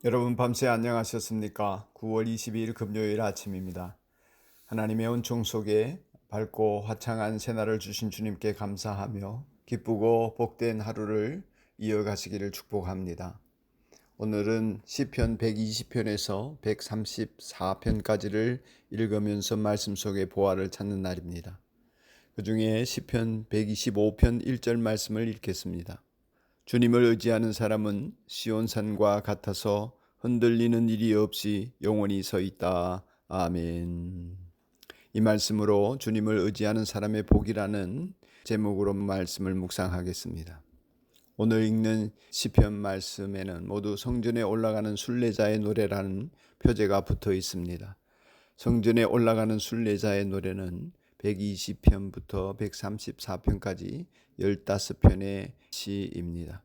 여러분 밤새 안녕하셨습니까? 9월 22일 금요일 아침입니다. 하나님의 은총 속에 밝고 화창한 새날을 주신 주님께 감사하며 기쁘고 복된 하루를 이어가시기를 축복합니다. 오늘은 시편 120편에서 134편까지를 읽으면서 말씀 속의 보화를 찾는 날입니다. 그 중에 시편 125편 1절 말씀을 읽겠습니다. 주님을 의지하는 사람은 시온산과 같아서 흔들리는 일이 없이 영원히 서 있다. 아멘. 이 말씀으로 주님을 의지하는 사람의 복이라는 제목으로 말씀을 묵상하겠습니다. 오늘 읽는 시편 말씀에는 모두 성전에 올라가는 순례자의 노래라는 표제가 붙어 있습니다. 성전에 올라가는 순례자의 노래는 120편부터 134편까지 15편의 시입니다.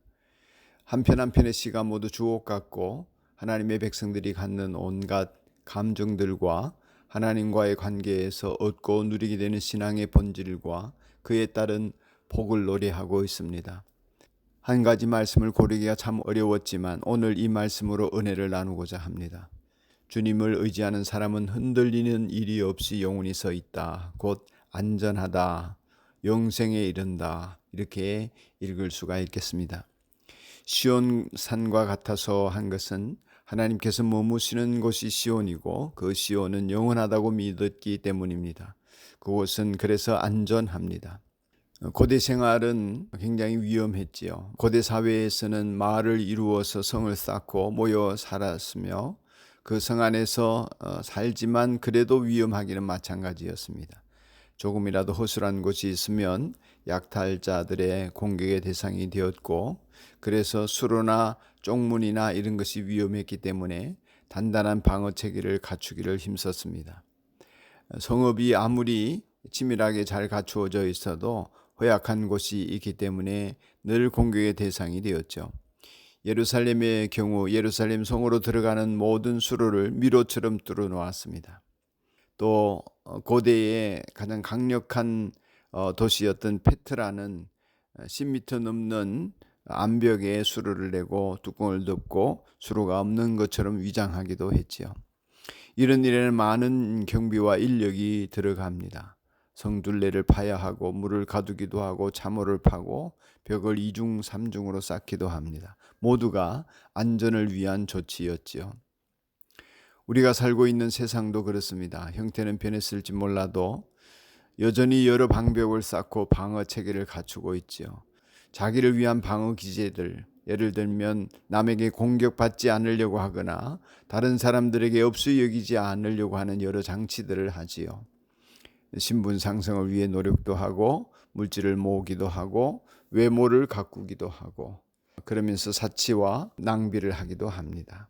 한편 한편의 시가 모두 주옥 같고 하나님의 백성들이 갖는 온갖 감정들과 하나님과의 관계에서 얻고 누리게 되는 신앙의 본질과 그에 따른 복을 노래하고 있습니다. 한 가지 말씀을 고르기가 참 어려웠지만 오늘 이 말씀으로 은혜를 나누고자 합니다. 주님을 의지하는 사람은 흔들리는 일이 없이 영원히 서 있다. 곧 안전하다. 영생에 이른다. 이렇게 읽을 수가 있겠습니다. 시온산과 같아서 한 것은 하나님께서 머무시는 곳이 시온이고 그 시온은 영원하다고 믿었기 때문입니다. 그곳은 그래서 안전합니다. 고대 생활은 굉장히 위험했지요. 고대 사회에서는 마을을 이루어서 성을 쌓고 모여 살았으며 그 성 안에서 살지만 그래도 위험하기는 마찬가지였습니다. 조금이라도 허술한 곳이 있으면 약탈자들의 공격의 대상이 되었고 그래서 수로나 쪽문이나 이런 것이 위험했기 때문에 단단한 방어 체계를 갖추기를 힘썼습니다. 성읍이 아무리 치밀하게 잘 갖추어져 있어도 허약한 곳이 있기 때문에 늘 공격의 대상이 되었죠. 예루살렘의 경우 예루살렘 성으로 들어가는 모든 수로를 미로처럼 뚫어 놓았습니다. 또 고대의 가장 강력한 도시였던 페트라는 10m 넘는 암벽에 수로를 내고 뚜껑을 덮고 수로가 없는 것처럼 위장하기도 했지요. 이런 일에는 많은 경비와 인력이 들어갑니다. 성둘레를 파야 하고 물을 가두기도 하고 자모를 파고 벽을 이중 삼중으로 쌓기도 합니다. 모두가 안전을 위한 조치였지요. 우리가 살고 있는 세상도 그렇습니다. 형태는 변했을지 몰라도 여전히 여러 방벽을 쌓고 방어 체계를 갖추고 있지요. 자기를 위한 방어 기제들, 예를 들면 남에게 공격받지 않으려고 하거나 다른 사람들에게 업수 여기지 않으려고 하는 여러 장치들을 하지요. 신분 상승을 위해 노력도 하고 물질을 모으기도 하고 외모를 가꾸기도 하고 그러면서 사치와 낭비를 하기도 합니다.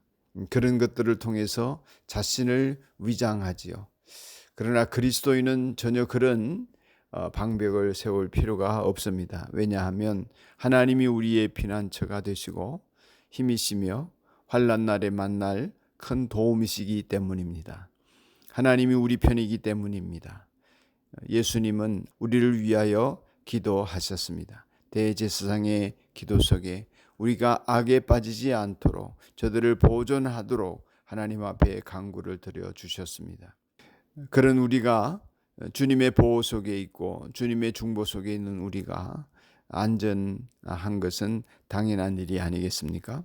그런 것들을 통해서 자신을 위장하지요. 그러나 그리스도인은 전혀 그런 방벽을 세울 필요가 없습니다. 왜냐하면 하나님이 우리의 피난처가 되시고 힘이시며 환난 날에 만날 큰 도움이시기 때문입니다. 하나님이 우리 편이기 때문입니다. 예수님은 우리를 위하여 기도하셨습니다. 대제사장의 기도 속에 우리가 악에 빠지지 않도록 저들을 보존하도록 하나님 앞에 간구를 드려 주셨습니다. 그런 우리가 주님의 보호 속에 있고 주님의 중보 속에 있는 우리가 안전한 것은 당연한 일이 아니겠습니까?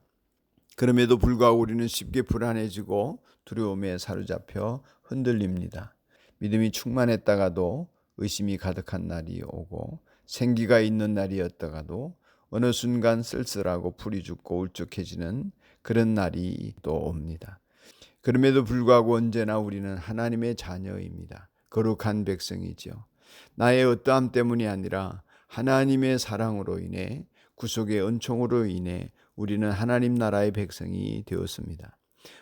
그럼에도 불구하고 우리는 쉽게 불안해지고 두려움에 사로잡혀 흔들립니다. 믿음이 충만했다가도 의심이 가득한 날이 오고 생기가 있는 날이었다가도 어느 순간 쓸쓸하고 풀이 죽고 울적해지는 그런 날이 또 옵니다. 그럼에도 불구하고 언제나 우리는 하나님의 자녀입니다. 거룩한 백성이죠. 나의 어떠함 때문이 아니라 하나님의 사랑으로 인해 구속의 은총으로 인해 우리는 하나님 나라의 백성이 되었습니다.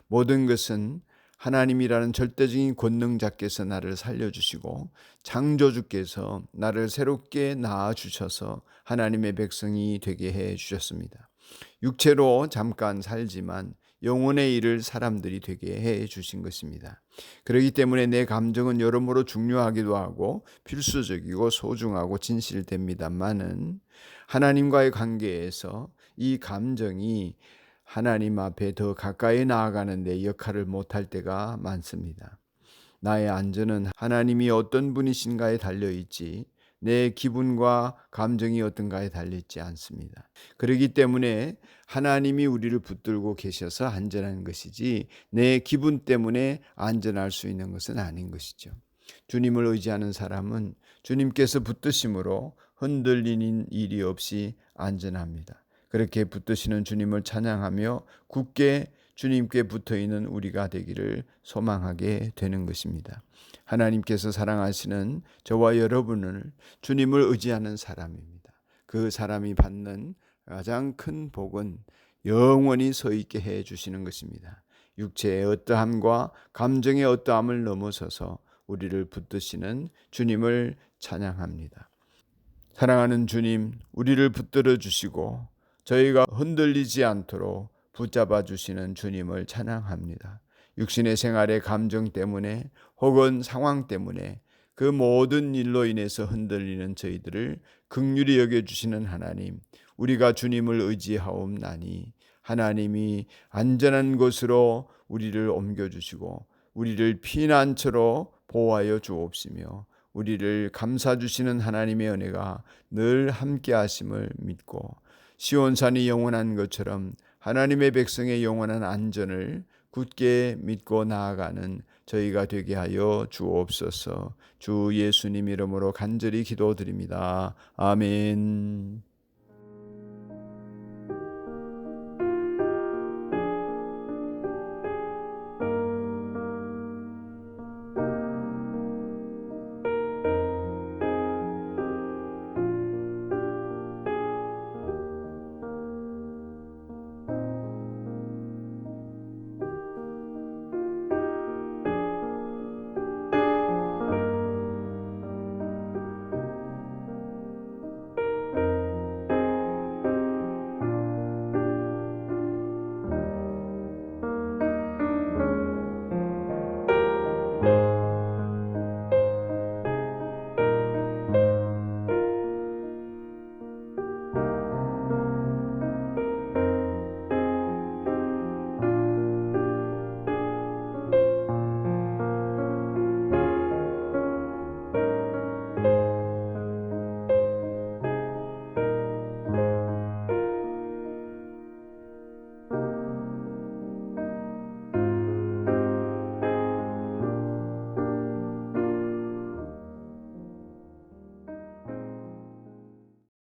모든 것은 하나님이라는 절대적인 권능자께서 나를 살려주시고 창조주께서 나를 새롭게 낳아주셔서 하나님의 백성이 되게 해주셨습니다. 육체로 잠깐 살지만 영혼의 일을 사람들이 되게 해주신 것입니다. 그렇기 때문에 내 감정은 여러모로 중요하기도 하고 필수적이고 소중하고 진실됩니다만은 하나님과의 관계에서 이 감정이 하나님 앞에 더 가까이 나아가는 데 역할을 못할 때가 많습니다. 나의 안전은 하나님이 어떤 분이신가에 달려있지 내 기분과 감정이 어떤가에 달려있지 않습니다. 그렇기 때문에 하나님이 우리를 붙들고 계셔서 안전한 것이지 내 기분 때문에 안전할 수 있는 것은 아닌 것이죠. 주님을 의지하는 사람은 주님께서 붙드심으로 흔들리는 일이 없이 안전합니다. 그렇게 붙드시는 주님을 찬양하며 굳게 주님께 붙어있는 우리가 되기를 소망하게 되는 것입니다. 하나님께서 사랑하시는 저와 여러분을 주님을 의지하는 사람입니다. 그 사람이 받는 가장 큰 복은 영원히 서 있게 해 주시는 것입니다. 육체의 어떠함과 감정의 어떠함을 넘어서서 우리를 붙드시는 주님을 찬양합니다. 사랑하는 주님, 우리를 붙들어 주시고 저희가 흔들리지 않도록 붙잡아 주시는 주님을 찬양합니다. 육신의 생활의 감정 때문에 혹은 상황 때문에 그 모든 일로 인해서 흔들리는 저희들을 긍휼히 여겨주시는 하나님, 우리가 주님을 의지하옵나니 하나님이 안전한 곳으로 우리를 옮겨주시고 우리를 피난처로 보호하여 주옵시며 우리를 감싸주시는 하나님의 은혜가 늘 함께 하심을 믿고 시온산이 영원한 것처럼 하나님의 백성의 영원한 안전을 굳게 믿고 나아가는 저희가 되게 하여 주옵소서. 주 예수님 이름으로 간절히 기도드립니다. 아멘.